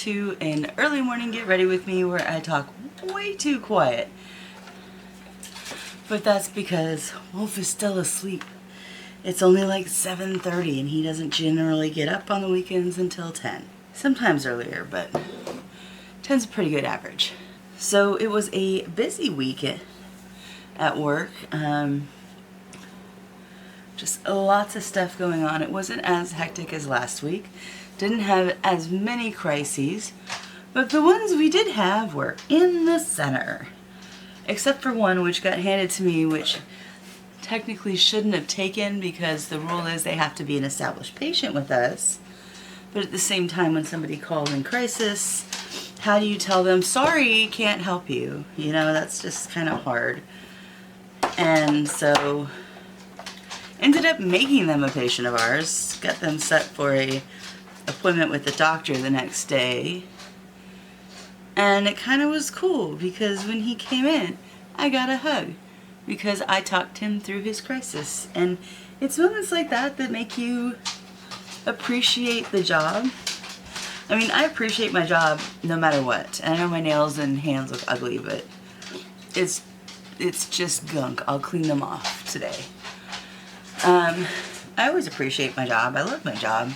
to an early morning get ready with me where I talk way too quiet. But that's because Wolf is still asleep. It's only like 7:30 and he doesn't generally get up on the weekends until 10. Sometimes earlier, but 10's a pretty good average. So it was a busy week at work. Just lots of stuff going on. It wasn't as hectic as last week. Didn't have as many crises, but the ones we did have were in the center. Except for one which got handed to me, which technically shouldn't have taken because the rule is they have to be an established patient with us. But at the same time, when somebody calls in crisis, how do you tell them, sorry, can't help you? You know, that's just kind of hard. And so ended up making them a patient of ours, got them set for a appointment with the doctor the next day. And it kind of was cool because when he came in, I got a hug because I talked him through his crisis. And it's moments like that that make you appreciate the job. I mean, I appreciate my job no matter what. I know my nails and hands look ugly, but it's just gunk. I'll clean them off today. I always appreciate my job. I love my job.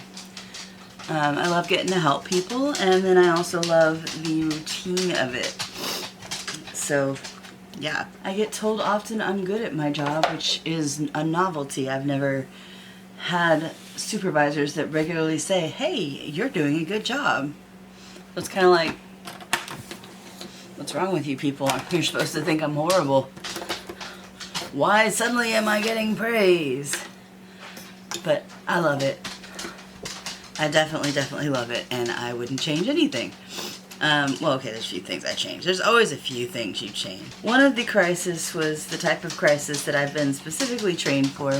I love getting to help people, and then I also love the routine of it. So, yeah. I get told often I'm good at my job, which is a novelty. I've never had supervisors that regularly say, hey, you're doing a good job. So it's kind of like, what's wrong with you people? You're supposed to think I'm horrible. Why suddenly am I getting praise? But I love it. I definitely love it, and I wouldn't change anything. Well, okay, there's a few things I changed. There's always a few things you change. One of the crises was the type of crisis that I've been specifically trained for.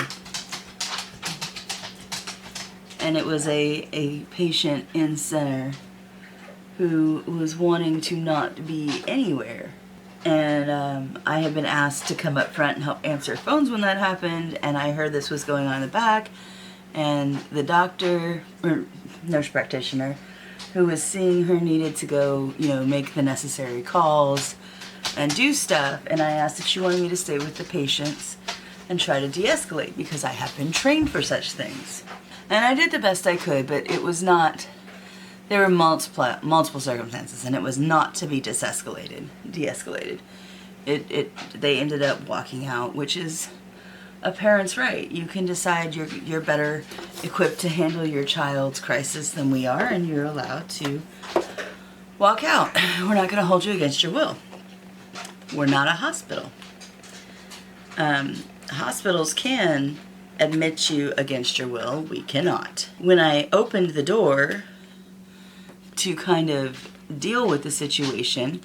And it was a patient in center who was wanting to not be anywhere. And I had been asked to come up front and help answer phones when that happened, and I heard this was going on in the back, and the doctor, or nurse practitioner, who was seeing her needed to go, you know, make the necessary calls and do stuff, and I asked if she wanted me to stay with the patients and try to de-escalate, because I have been trained for such things. And I did the best I could, but it was not, there were multiple circumstances, and it was not to be de-escalated. They ended up walking out, which is a parent's right. You can decide you're better equipped to handle your child's crisis than we are, and you're allowed to walk out. We're not going to hold you against your will. We're not a hospital. Hospitals can admit you against your will. We cannot. When I opened the door to kind of deal with the situation,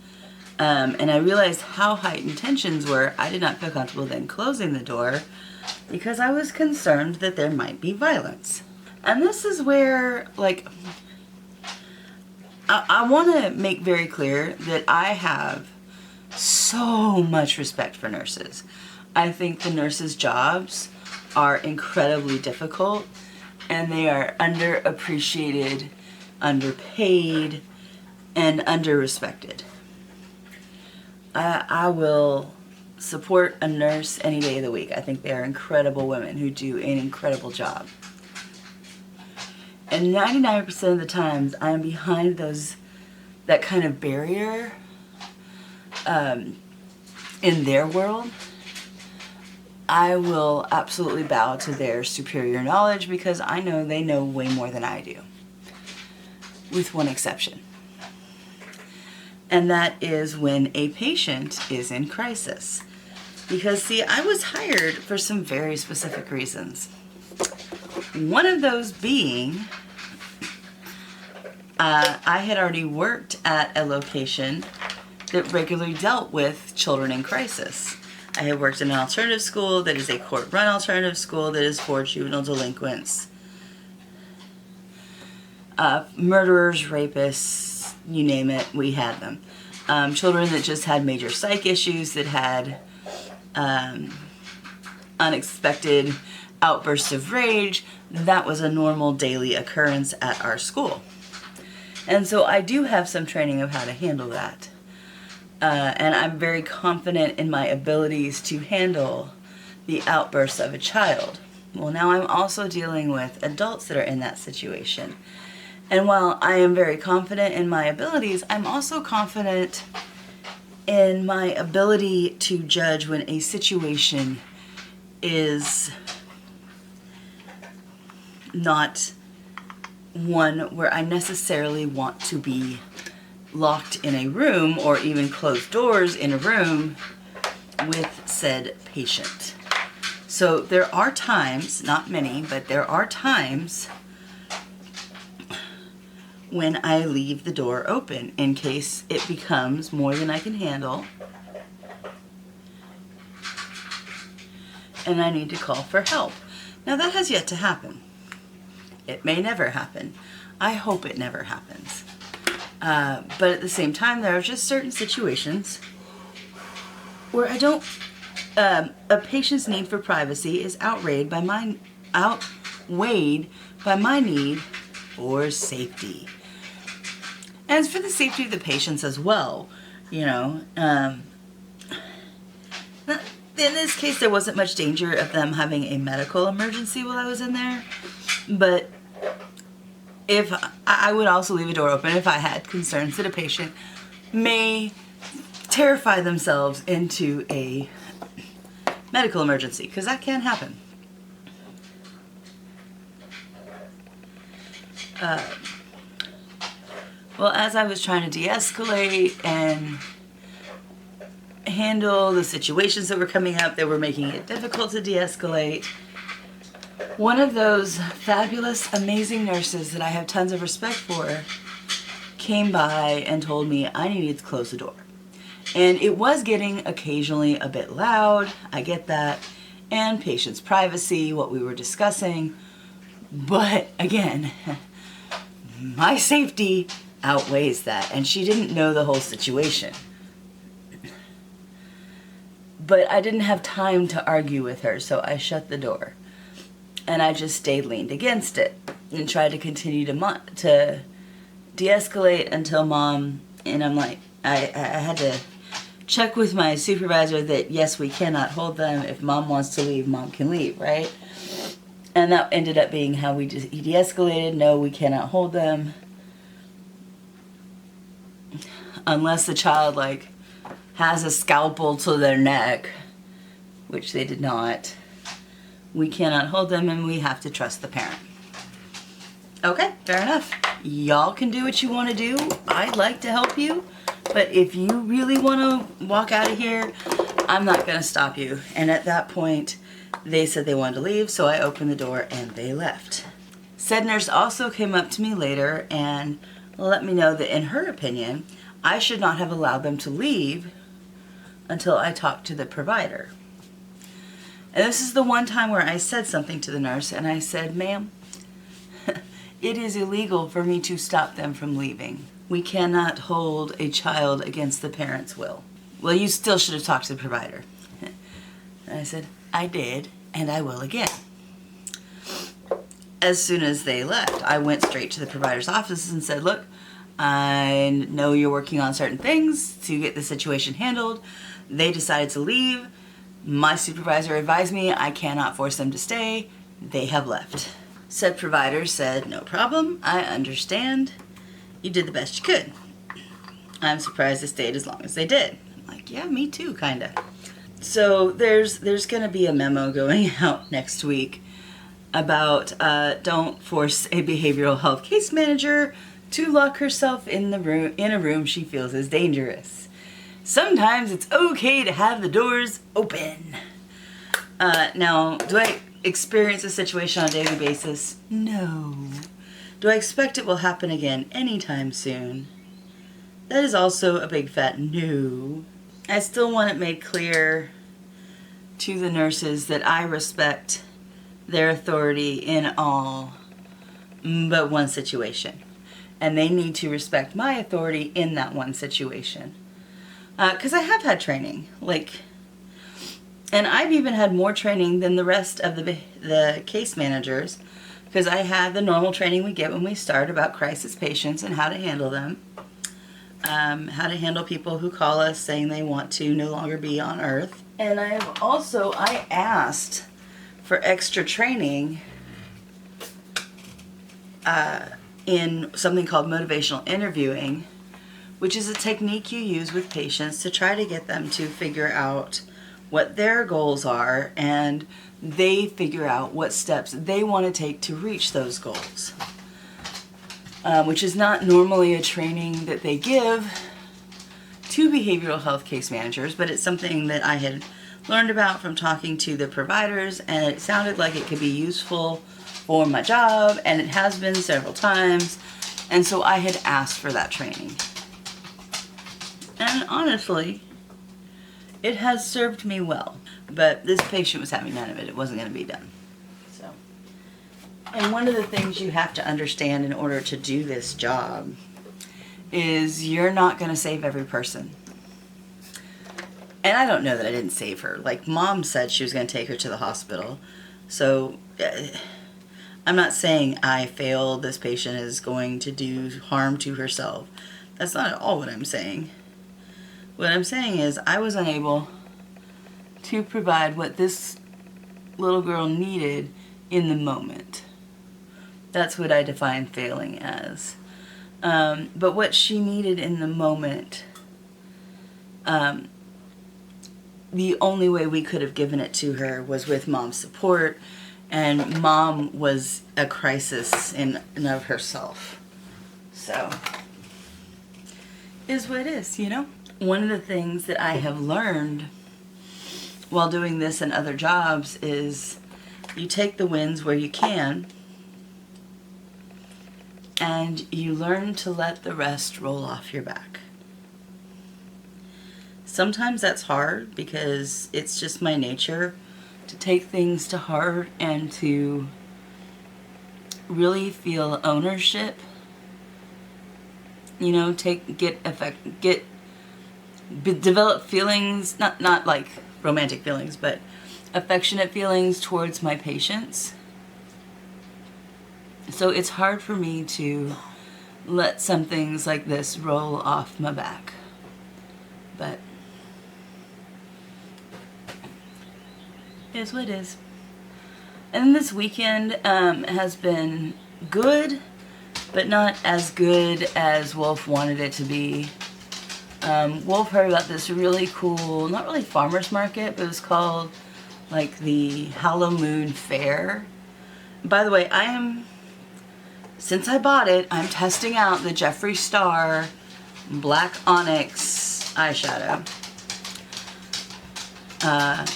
and I realized how heightened tensions were, I did not feel comfortable then closing the door because I was concerned that there might be violence. And this is where, like, I want to make very clear that I have so much respect for nurses. I think the nurses' jobs are incredibly difficult, and they are underappreciated, underpaid, and underrespected. I will support a nurse any day of the week. I think they are incredible women who do an incredible job. And 99% of the times I am behind that kind of barrier in their world. I will absolutely bow to their superior knowledge because I know they know way more than I do, with one exception. And that is when a patient is in crisis. Because, see, I was hired for some very specific reasons. One of those being, I had already worked at a location that regularly dealt with children in crisis. I had worked in an alternative school that is a court-run alternative school that is for juvenile delinquents, murderers, rapists, you name it, we had them. Children that just had major psych issues, that had unexpected outbursts of rage. That was a normal daily occurrence at our school. And so I do have some training of how to handle that. And I'm very confident in my abilities to handle the outbursts of a child. Well, now I'm also dealing with adults that are in that situation. And while I am very confident in my abilities, I'm also confident in my ability to judge when a situation is not one where I necessarily want to be locked in a room or even closed doors in a room with said patient. So there are times, not many, but there are times when I leave the door open in case it becomes more than I can handle and I need to call for help. Now that has yet to happen. It may never happen. I hope it never happens. But at the same time, there are just certain situations where I don't, a patient's need for privacy is outweighed by my need for safety. And it's for the safety of the patients as well, you know. In this case, there wasn't much danger of them having a medical emergency while I was in there, but if I would also leave a door open if I had concerns that a patient may terrify themselves into a medical emergency, because that can happen. Well, as I was trying to de-escalate and handle the situations that were coming up that were making it difficult to de-escalate, one of those fabulous, amazing nurses that I have tons of respect for came by and told me I needed to close the door. And it was getting occasionally a bit loud, I get that, and patient's privacy, what we were discussing. But again, my safety outweighs that, and she didn't know the whole situation. But I didn't have time to argue with her, so I shut the door. And I just stayed leaned against it and tried to continue to de-escalate until Mom, and I'm like, I had to check with my supervisor that yes, we cannot hold them. If Mom wants to leave, Mom can leave, right? And that ended up being how we de-escalated. No, we cannot hold them. Unless the child, like, has a scalpel to their neck, which they did not. We cannot hold them, and we have to trust the parent. Okay, fair enough. Y'all can do what you want to do. I'd like to help you, but if you really want to walk out of here, I'm not going to stop you. And at that point, they said they wanted to leave, so I opened the door and they left. Said nurse also came up to me later and let me know that in her opinion, I should not have allowed them to leave until I talked to the provider. And this is the one time where I said something to the nurse and I said, ma'am, it is illegal for me to stop them from leaving. We cannot hold a child against the parent's will. Well, you still should have talked to the provider. And I said, I did, and I will again. As soon as they left, I went straight to the provider's office and said, look, I know you're working on certain things to get the situation handled. They decided to leave. My supervisor advised me I cannot force them to stay. They have left. Said provider said, no problem, I understand. You did the best you could. I'm surprised they stayed as long as they did. I'm like, yeah, me too, kinda. So there's gonna be a memo going out next week about don't force a behavioral health case manager to lock herself in a room she feels is dangerous. Sometimes it's okay to have the doors open. Now, do I experience a situation on a daily basis? No. Do I expect it will happen again anytime soon? That is also a big fat no. I still want it made clear to the nurses that I respect their authority in all but one situation. And they need to respect my authority in that one situation. Because I have had training, and I've even had more training than the rest of the case managers, because I had the normal training we get when we start about crisis patients and how to handle them. How to handle people who call us saying they want to no longer be on Earth. And I asked for extra training in something called motivational interviewing, which is a technique you use with patients to try to get them to figure out what their goals are, and they figure out what steps they want to take to reach those goals, which is not normally a training that they give to behavioral health case managers, but it's something that I had learned about from talking to the providers, and it sounded like it could be useful for my job, and it has been several times, and so I had asked for that training. And honestly, it has served me well, but this patient was having none of it. It wasn't going to be done. So, and one of the things you have to understand in order to do this job is you're not going to save every person. And I don't know that I didn't save her. Like, Mom said she was going to take her to the hospital. So, I'm not saying I failed. This patient is going to do harm to herself. That's not at all what I'm saying. What I'm saying is I was unable to provide what this little girl needed in the moment. That's what I define failing as. But what she needed in the moment, the only way we could have given it to her was with Mom's support, and Mom was a crisis in and of herself. So, is what it is, you know? One of the things that I have learned while doing this and other jobs is you take the wins where you can, and you learn to let the rest roll off your back. Sometimes that's hard because it's just my nature to take things to heart and to really feel ownership. You know, develop feelings, not like romantic feelings, but affectionate feelings towards my patients. So it's hard for me to let some things like this roll off my back. But it is what it is. And this weekend has been good, but not as good as Wolf wanted it to be. Wolf heard about this really cool, not really farmer's market, but it was called like the Hallow Moon Fair. By the way, since I bought it, I'm testing out the Jeffree Star Black Onyx eyeshadow.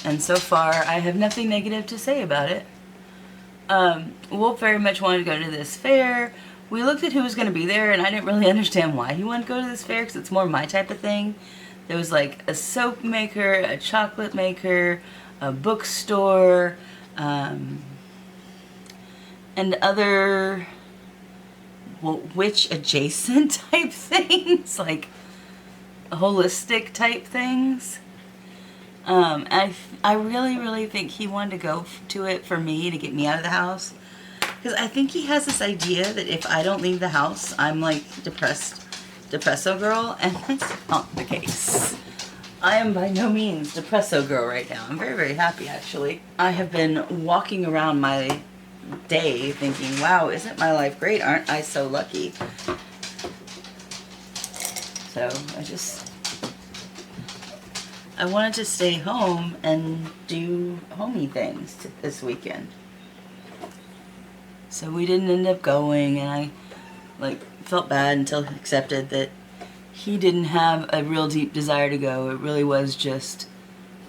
And so far, I have nothing negative to say about it. Wolf very much wanted to go to this fair. We looked at who was going to be there, and I didn't really understand why he wanted to go to this fair, because it's more my type of thing. There was like a soap maker, a chocolate maker, a bookstore, and other witch-adjacent type things, like holistic type things. I really, really think he wanted to go to it for me, to get me out of the house. Because I think he has this idea that if I don't leave the house, I'm like depresso girl, and that's not the case. I am by no means depresso girl right now. I'm very, very happy, actually. I have been walking around my day thinking, wow, isn't my life great? Aren't I so lucky? So I wanted to stay home and do homey things this weekend. So we didn't end up going, and I felt bad until I accepted that he didn't have a real deep desire to go. It really was just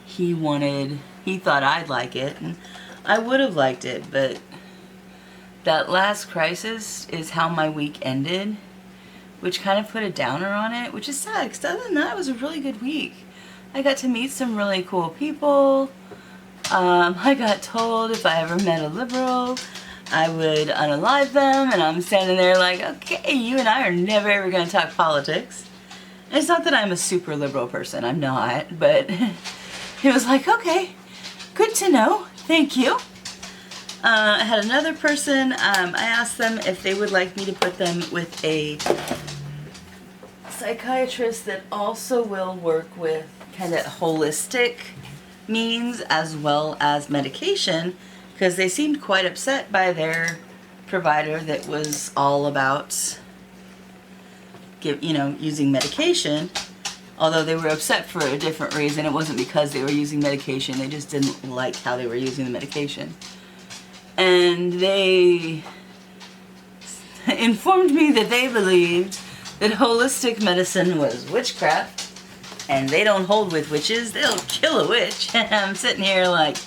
he thought I'd like it, and I would have liked it, but that last crisis is how my week ended, which kind of put a downer on it, which is sad, because other than that, it was a really good week. I got to meet some really cool people. I got told if I ever met a liberal, I would unalive them, and I'm standing there like, okay, you and I are never ever going to talk politics. And it's not that I'm a super liberal person, I'm not, but it was like, okay, good to know, thank you. I had another person, I asked them if they would like me to put them with a psychiatrist that also will work with kind of holistic means as well as medication, because they seemed quite upset by their provider that was all about using medication. Although they were upset for a different reason. It wasn't because they were using medication, they just didn't like how they were using the medication. And they informed me that they believed that holistic medicine was witchcraft, and they don't hold with witches, they'll kill a witch. And I'm sitting here like,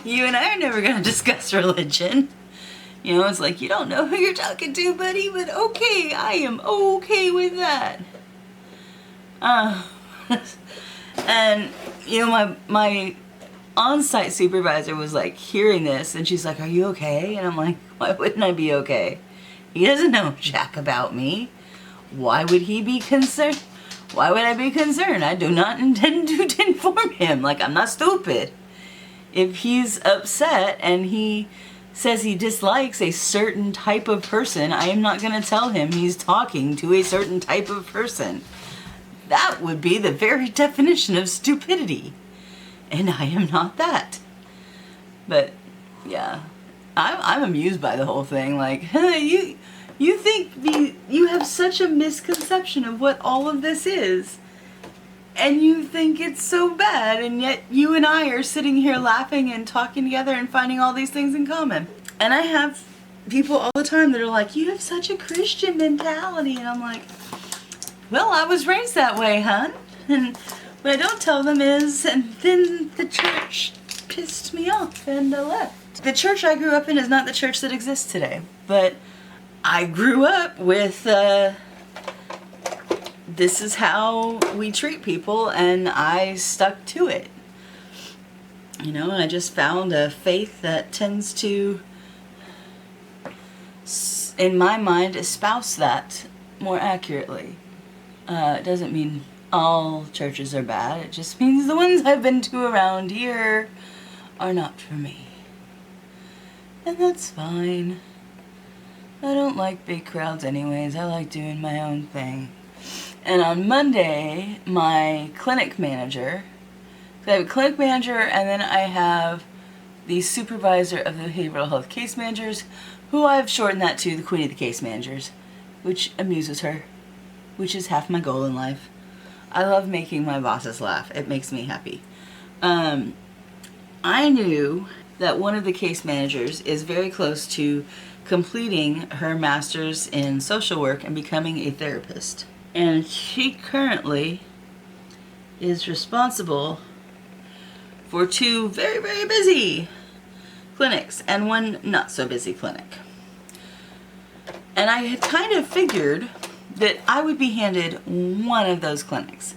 you and I are never gonna discuss religion. You know, it's like, you don't know who you're talking to, buddy, but okay, I am okay with that. And, you know, my on-site supervisor was like hearing this, and she's like, are you okay? And I'm like, why wouldn't I be okay? He doesn't know jack about me. Why would he be concerned? Why would I be concerned? I do not intend to inform him. Like, I'm not stupid. If he's upset and he says he dislikes a certain type of person, I am not going to tell him he's talking to a certain type of person. That would be the very definition of stupidity. And I am not that. But, yeah. I'm amused by the whole thing. Like, you think you have such a misconception of what all of this is. And you think it's so bad, and yet you and I are sitting here laughing and talking together and finding all these things in common. And I have people all the time that are like, you have such a Christian mentality. And I'm like, well, I was raised that way, hon. And what I don't tell them is, and then the church pissed me off and I left. The church I grew up in is not the church that exists today. But I grew up with, this is how we treat people, and I stuck to it. You know, and I just found a faith that tends to, in my mind, espouse that more accurately. It doesn't mean all churches are bad. It just means the ones I've been to around here are not for me. And that's fine. I don't like big crowds anyways. I like doing my own thing. And on Monday, my clinic manager, so I have a clinic manager, and then I have the supervisor of the behavioral health case managers, who I've shortened that to the queen of the case managers, which amuses her, which is half my goal in life. I love making my bosses laugh. It makes me happy. I knew that one of the case managers is very close to completing her master's in social work and becoming a therapist. And she currently is responsible for 2 very, very busy clinics and 1 not so busy clinic. And I had kind of figured that I would be handed one of those clinics.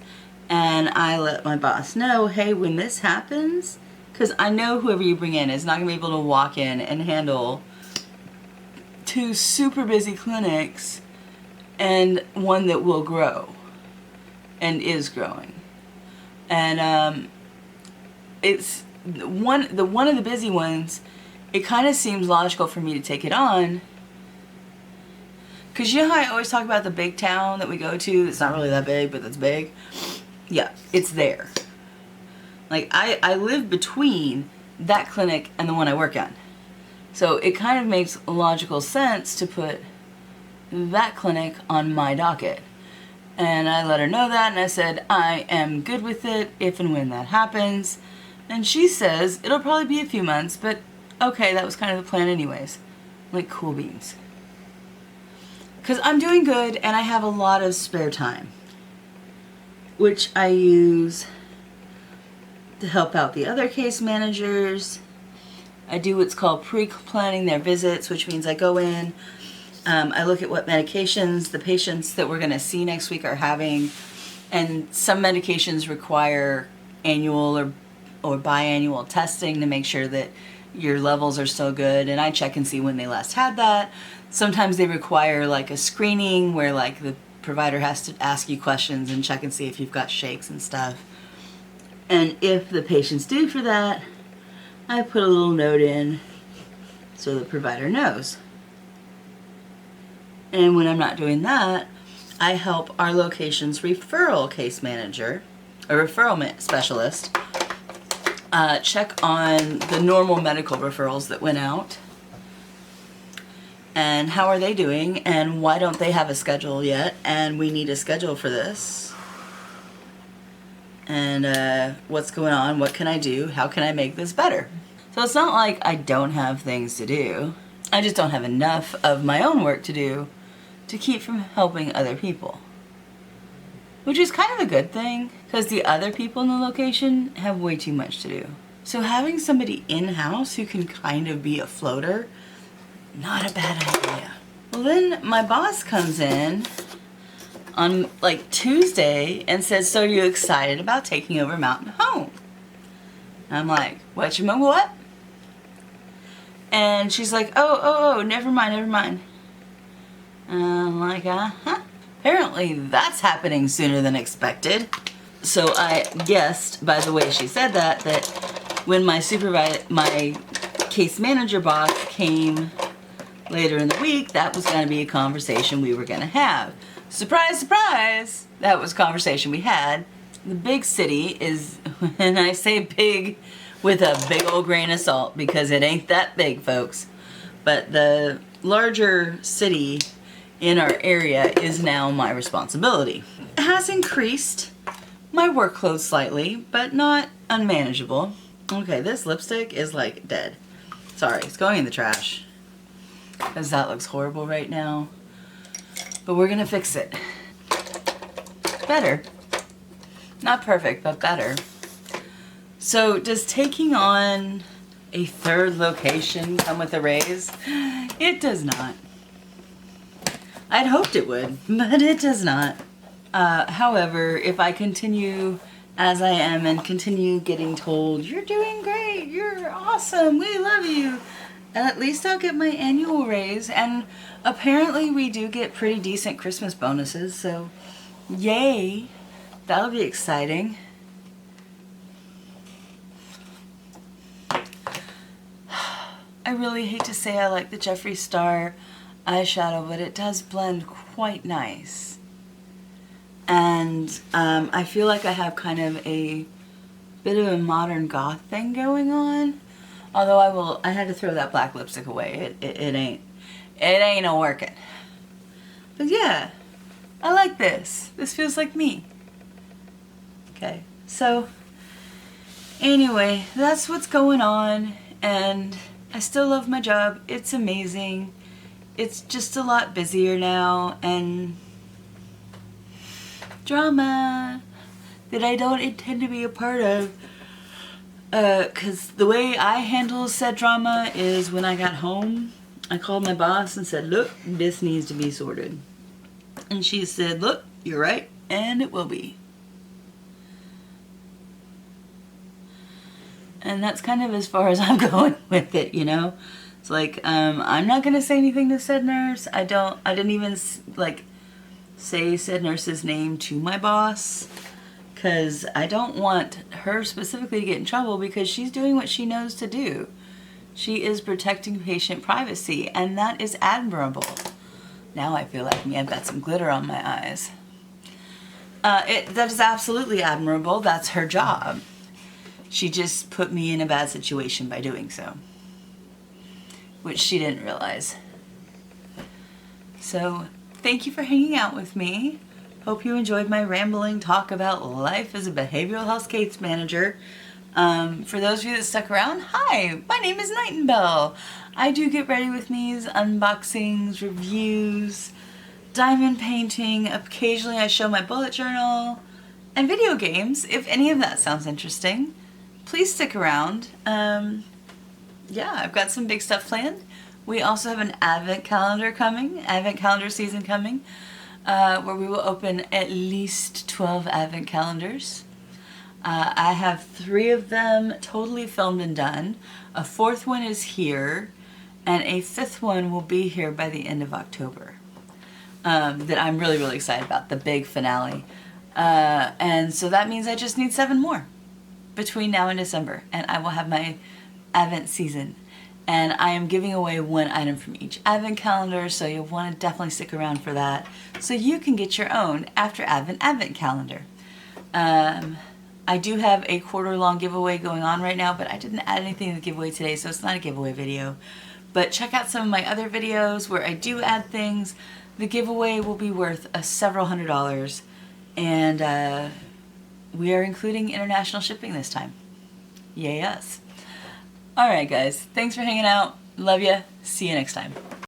And I let my boss know, hey, when this happens, because I know whoever you bring in is not going to be able to walk in and handle 2 super busy clinics and 1 that will grow and is growing. And it's one of the busy ones. It kind of seems logical for me to take it on, because you know how I always talk about the big town that we go to that's not really that big, but that's big? Yeah, it's there. Like, I live between that clinic and the one I work on. So it kind of makes logical sense to put that clinic on my docket. And I let her know that, and I said, I am good with it if and when that happens. And she says, it'll probably be a few months, but okay, that was kind of the plan anyways. Like, cool beans. Because I'm doing good, and I have a lot of spare time, which I use to help out the other case managers. I do what's called pre-planning their visits, which means I go in, I look at what medications the patients that we're going to see next week are having, and some medications require annual or biannual testing to make sure that your levels are still good, and I check and see when they last had that. Sometimes they require like a screening where like the provider has to ask you questions and check and see if you've got shakes and stuff. And if the patient's due for that, I put a little note in so the provider knows. And when I'm not doing that, I help our location's referral case manager, a referral specialist, check on the normal medical referrals that went out. And how are they doing? And why don't they have a schedule yet? And we need a schedule for this. And what's going on? What can I do? How can I make this better? So it's not like I don't have things to do. I just don't have enough of my own work to do to keep from helping other people. Which is kind of a good thing, because the other people in the location have way too much to do. So having somebody in-house who can kind of be a floater, not a bad idea. Well, then my boss comes in on like Tuesday and says, so are you excited about taking over Mountain Home? And I'm like, what? And she's like, oh, never mind. And I'm like, apparently that's happening sooner than expected. So I guessed by the way she said that when my case manager boss came later in the week, that was going to be a conversation we were going to have. Surprise, surprise, that was a conversation we had. The big city is, and I say big with a big old grain of salt because it ain't that big, folks, but the larger city in our area is now my responsibility. It has increased my workload slightly, but not unmanageable. Okay, this lipstick is like dead. Sorry, it's going in the trash because that looks horrible right now. But we're gonna fix it. Better. Not perfect, but better. So does taking on a third location come with a raise? It does not. I'd hoped it would, but it does not. However, if I continue as I am and continue getting told, you're doing great, you're awesome, we love you, at least I'll get my annual raise. And apparently we do get pretty decent Christmas bonuses, so yay, that'll be exciting. I really hate to say I like the Jeffree Star eyeshadow, but it does blend quite nice. And I feel like I have kind of a bit of a modern goth thing going on. Although I had to throw that black lipstick away. It ain't a working. But yeah, I like this. This feels like me. Okay, so anyway, that's what's going on, and I still love my job. It's amazing. It's just a lot busier now, and drama that I don't intend to be a part of. Because the way I handle said drama is when I got home, I called my boss and said, look, this needs to be sorted. And she said, look, you're right, and it will be. And that's kind of as far as I'm going with it, you know? It's like, I'm not going to say anything to said nurse. I didn't even, like, say said nurse's name to my boss, because I don't want her specifically to get in trouble, because she's doing what she knows to do. She is protecting patient privacy, and that is admirable. Now I feel like me, I've got some glitter on my eyes. That is absolutely admirable. That's her job. She just put me in a bad situation by doing so, which she didn't realize. So thank you for hanging out with me. Hope you enjoyed my rambling talk about life as a behavioral health case manager. For those of you that stuck around, hi, my name is Nightingale. I do get ready with me's, unboxings, reviews, diamond painting. Occasionally I show my bullet journal, and video games. If any of that sounds interesting, please stick around. Yeah, I've got some big stuff planned. We also have an advent calendar season coming, where we will open at least 12 advent calendars. I have 3 of them totally filmed and done. A 4th one is here, and a 5th one will be here by the end of October. That I'm really, really excited about, the big finale. And so that means I just need 7 more between now and December, and I will have my advent season. And I am giving away one item from each advent calendar, so you'll want to definitely stick around for that so you can get your own after advent calendar. I do have a quarter-long giveaway going on right now, but I didn't add anything to the giveaway today, so it's not a giveaway video. But check out some of my other videos where I do add things. The giveaway will be worth several $100s, and we are including international shipping this time. Yay us. Alright guys, thanks for hanging out. Love ya. See you next time.